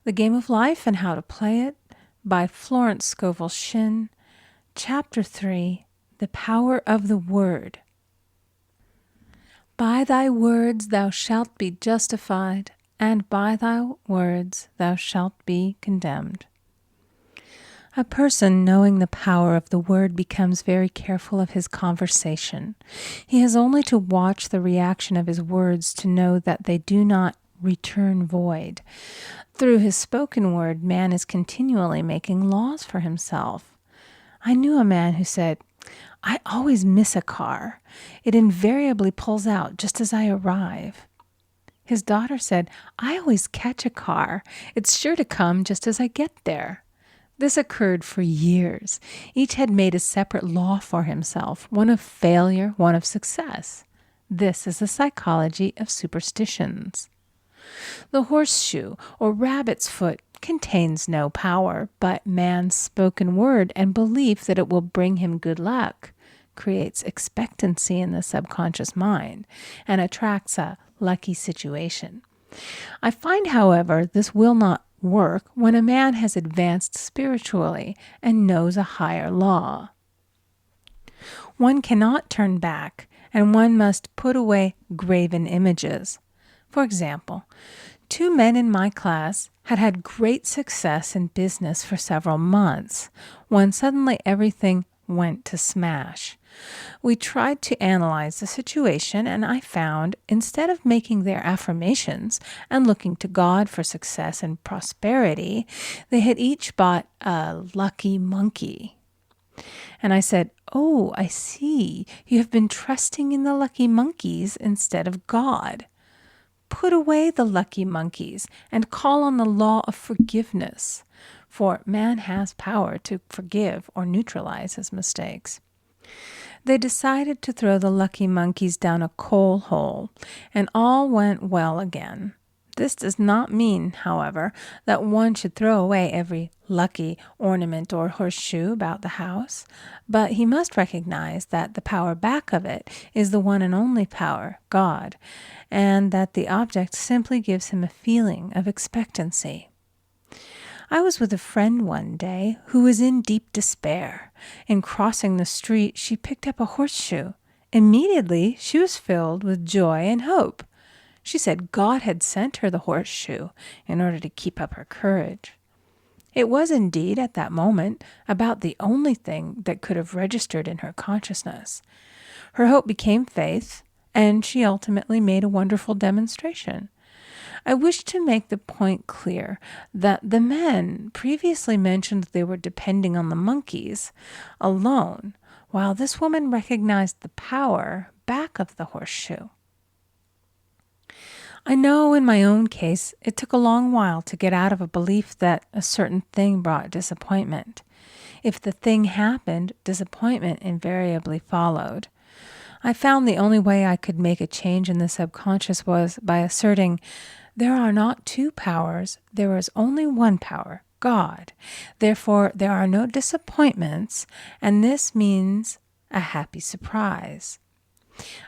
The Game of Life and How to Play It by Florence Scovel Shinn. Chapter 3, The Power of the Word. By thy words thou shalt be justified, and by thy words thou shalt be condemned. A person knowing the power of the word becomes very careful of his conversation. He has only to watch the reaction of his words to know that they do not return void. Through his spoken word, man is continually making laws for himself. I knew a man who said, "I always miss a car. It invariably pulls out just as I arrive." His daughter said, "I always catch a car. It's sure to come just as I get there." This occurred for years. Each had made a separate law for himself, one of failure, one of success. This is the psychology of superstitions. The horseshoe or rabbit's foot contains no power, but man's spoken word and belief that it will bring him good luck creates expectancy in the subconscious mind and attracts a lucky situation. I find, however, this will not work when a man has advanced spiritually and knows a higher law. One cannot turn back, and one must put away graven images. For example, 2 men in my class had had great success in business for several months, when suddenly everything went to smash. We tried to analyze the situation, and I found, instead of making their affirmations and looking to God for success and prosperity, they had each bought a lucky monkey. And I said, "Oh, I see. You have been trusting in the lucky monkeys instead of God. Put away the lucky monkeys and call on the law of forgiveness, for man has power to forgive or neutralize his mistakes." They decided to throw the lucky monkeys down a coal hole, and all went well again. This does not mean, however, that one should throw away every lucky ornament or horseshoe about the house, but he must recognize that the power back of it is the one and only power, God, and that the object simply gives him a feeling of expectancy. I was with a friend one day who was in deep despair. In crossing the street, she picked up a horseshoe. Immediately, she was filled with joy and hope. She said God had sent her the horseshoe in order to keep up her courage. It was indeed, at that moment, about the only thing that could have registered in her consciousness. Her hope became faith, and she ultimately made a wonderful demonstration. I wish to make the point clear that the men previously mentioned they were depending on the monkeys alone, while this woman recognized the power back of the horseshoe. I know in my own case it took a long while to get out of a belief that a certain thing brought disappointment. If the thing happened, disappointment invariably followed. I found the only way I could make a change in the subconscious was by asserting, there are not 2 powers, there is only one power, God. Therefore, there are no disappointments, and this means a happy surprise.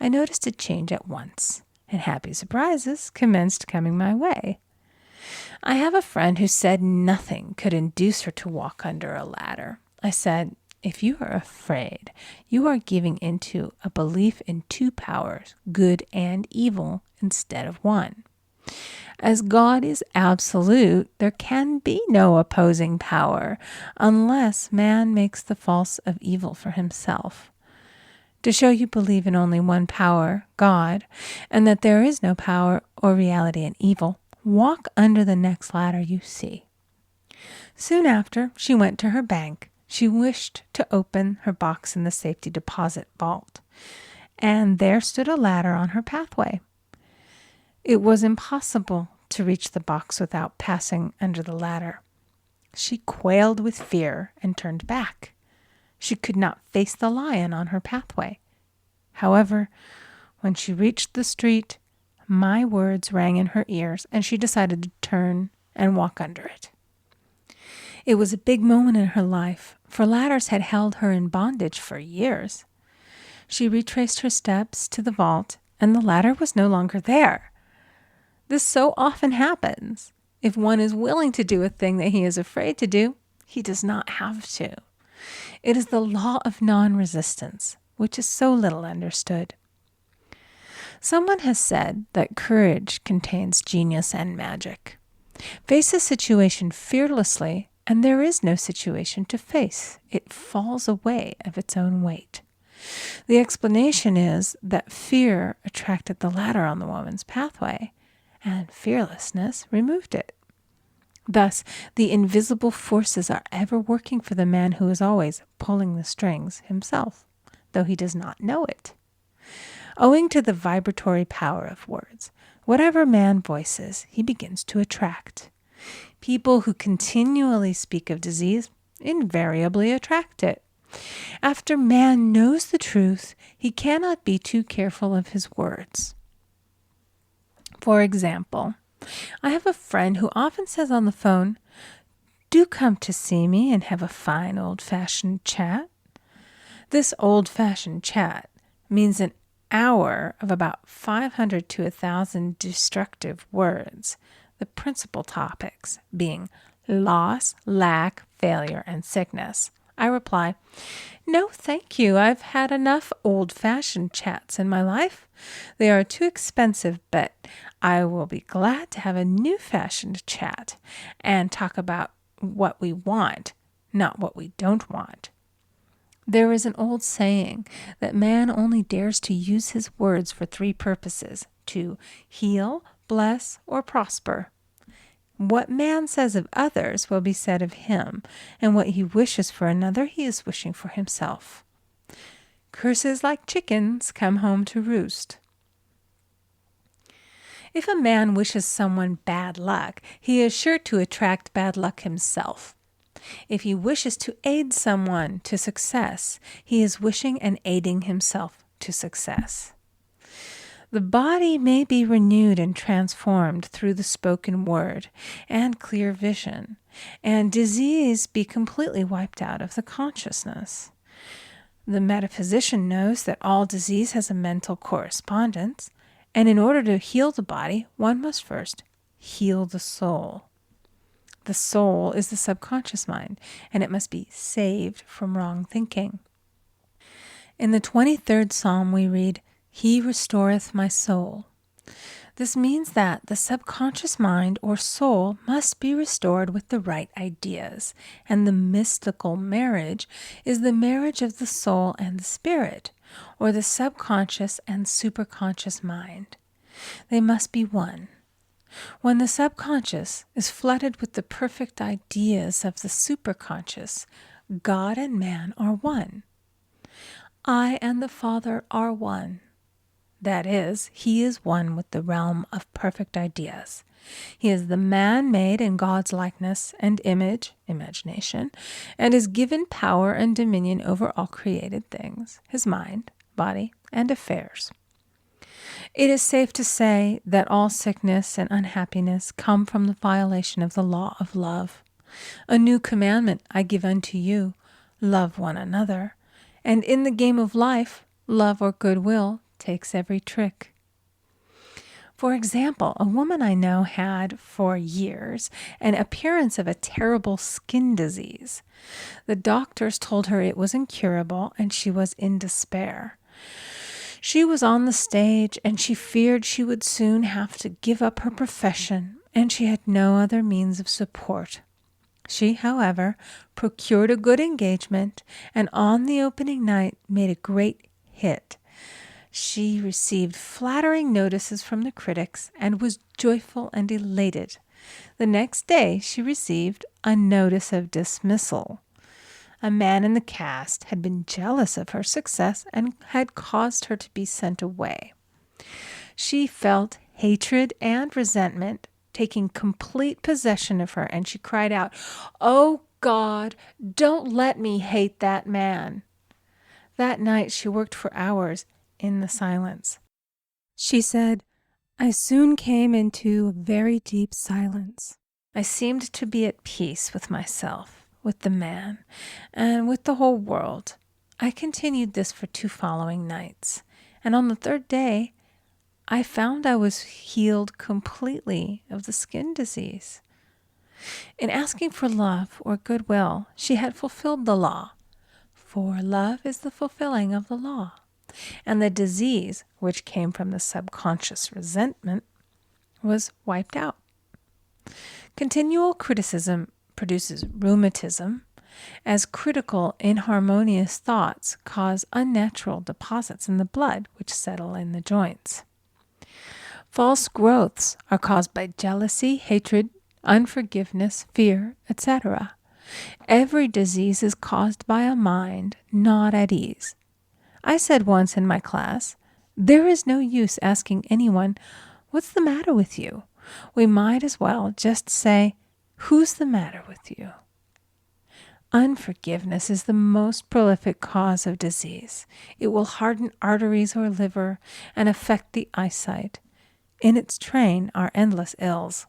I noticed a change at once, and happy surprises commenced coming my way. I have a friend who said nothing could induce her to walk under a ladder. I said, "If you are afraid, you are giving into a belief in 2 powers, good and evil, instead of one. As God is absolute, there can be no opposing power unless man makes the false of evil for himself. To show you believe in only one power, God, and that there is no power or reality in evil, walk under the next ladder you see." Soon after, she went to her bank. She wished to open her box in the safety deposit vault, and there stood a ladder on her pathway. It was impossible to reach the box without passing under the ladder. She quailed with fear and turned back. She could not face the lion on her pathway. However, when she reached the street, my words rang in her ears, and she decided to turn and walk under it. It was a big moment in her life, for ladders had held her in bondage for years. She retraced her steps to the vault, and the ladder was no longer there. This so often happens. If one is willing to do a thing that he is afraid to do, he does not have to. It is the law of non-resistance, which is so little understood. Someone has said that courage contains genius and magic. Face a situation fearlessly, and there is no situation to face. It falls away of its own weight. The explanation is that fear attracted the ladder on the woman's pathway, and fearlessness removed it. Thus, the invisible forces are ever working for the man who is always pulling the strings himself, though he does not know it. Owing to the vibratory power of words, whatever man voices, he begins to attract. People who continually speak of disease invariably attract it. After man knows the truth, he cannot be too careful of his words. For example, I have a friend who often says on the phone, "Do come to see me and have a fine old-fashioned chat." This old-fashioned chat means an hour of about 500 to 1,000 destructive words, the principal topics being loss, lack, failure, and sickness. I reply, "No, thank you. I've had enough old-fashioned chats in my life. They are too expensive, but I will be glad to have a new-fashioned chat and talk about what we want, not what we don't want." There is an old saying that man only dares to use his words for 3 purposes: to heal, bless, or prosper. What man says of others will be said of him, and what he wishes for another he is wishing for himself. Curses like chickens come home to roost. If a man wishes someone bad luck, he is sure to attract bad luck himself. If he wishes to aid someone to success, he is wishing and aiding himself to success. The body may be renewed and transformed through the spoken word and clear vision, and disease be completely wiped out of the consciousness. The metaphysician knows that all disease has a mental correspondence, and in order to heal the body, one must first heal the soul. The soul is the subconscious mind, and it must be saved from wrong thinking. In the 23rd Psalm we read, "He restoreth my soul." This means that the subconscious mind or soul must be restored with the right ideas, and the mystical marriage is the marriage of the soul and the spirit, or the subconscious and superconscious mind. They must be one. When the subconscious is flooded with the perfect ideas of the superconscious, God and man are one. I and the Father are one. That is, he is one with the realm of perfect ideas. He is the man made in God's likeness and image, imagination, and is given power and dominion over all created things, his mind, body, and affairs. It is safe to say that all sickness and unhappiness come from the violation of the law of love. A new commandment I give unto you, love one another. And in the game of life, love or goodwill takes every trick. For example, a woman I know had for years an appearance of a terrible skin disease. The doctors told her it was incurable and she was in despair. She was on the stage and she feared she would soon have to give up her profession, and she had no other means of support. She, however, procured a good engagement and on the opening night made a great hit. She received flattering notices from the critics and was joyful and elated. The next day she received a notice of dismissal. A man in the cast had been jealous of her success and had caused her to be sent away. She felt hatred and resentment taking complete possession of her, and she cried out, "Oh God, don't let me hate that man." That night she worked for hours in the silence. She said, "I soon came into a very deep silence. I seemed to be at peace with myself, with the man, and with the whole world. I continued this for 2 following nights, and on the 3rd day, I found I was healed completely of the skin disease. In asking for love or goodwill, she had fulfilled the law, for love is the fulfilling of the law. And the disease, which came from the subconscious resentment, was wiped out. Continual criticism produces rheumatism, as critical, inharmonious thoughts cause unnatural deposits in the blood which settle in the joints. False growths are caused by jealousy, hatred, unforgiveness, fear, etc. Every disease is caused by a mind not at ease. I said once in my class, there is no use asking anyone, "What's the matter with you?" We might as well just say, "Who's the matter with you?" Unforgiveness is the most prolific cause of disease. It will harden arteries or liver and affect the eyesight. In its train are endless ills.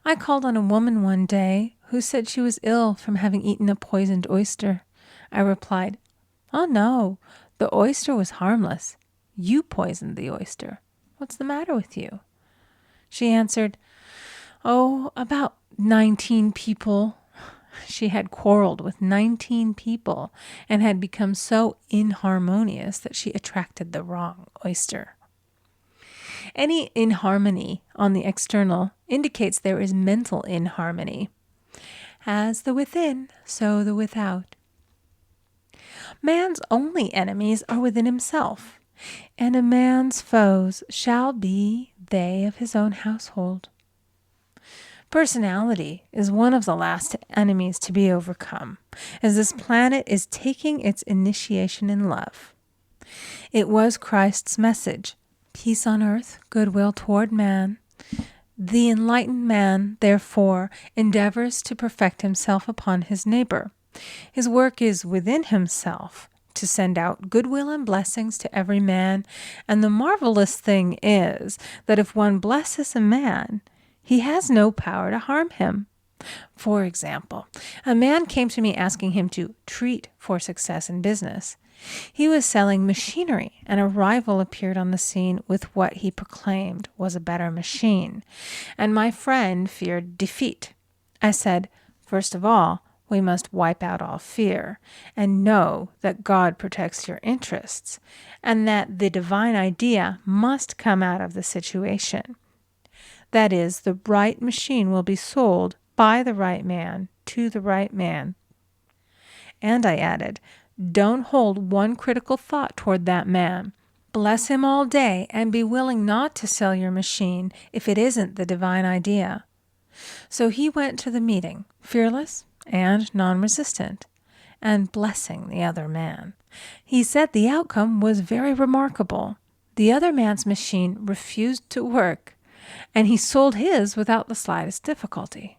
I called on a woman one day who said she was ill from having eaten a poisoned oyster. I replied, "Oh no, the oyster was harmless. You poisoned the oyster. What's the matter with you?" She answered, "Oh, about 19 people." She had quarreled with 19 people and had become so inharmonious that she attracted the wrong oyster. Any inharmony on the external indicates there is mental inharmony. As the within, so the without. Man's only enemies are within himself, and a man's foes shall be they of his own household. Personality is one of the last enemies to be overcome, as this planet is taking its initiation in love. It was Christ's message, peace on earth, goodwill toward man. The enlightened man, therefore, endeavors to perfect himself upon his neighbor. His work is within himself, to send out goodwill and blessings to every man, and the marvelous thing is that if one blesses a man, he has no power to harm him. For example, a man came to me asking him to treat for success in business. He was selling machinery, and a rival appeared on the scene with what he proclaimed was a better machine, and my friend feared defeat. I said, first of all, we must wipe out all fear and know that God protects your interests and that the divine idea must come out of the situation. That is, the right machine will be sold by the right man to the right man. And I added, don't hold one critical thought toward that man. Bless him all day and be willing not to sell your machine if it isn't the divine idea. So he went to the meeting, fearless and non-resistant, and blessing the other man. He said the outcome was very remarkable. The other man's machine refused to work, and he sold his without the slightest difficulty.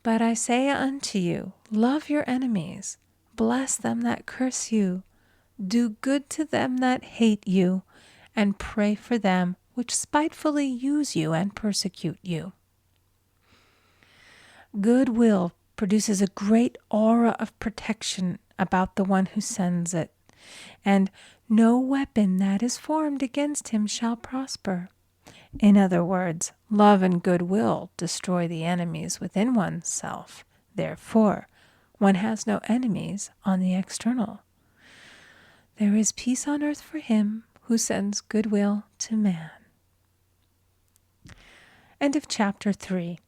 But I say unto you, love your enemies, bless them that curse you, do good to them that hate you, and pray for them which spitefully use you and persecute you. Goodwill produces a great aura of protection about the one who sends it, and no weapon that is formed against him shall prosper. In other words, love and goodwill destroy the enemies within oneself. Therefore, one has no enemies on the external. There is peace on earth for him who sends goodwill to man. End of chapter 3.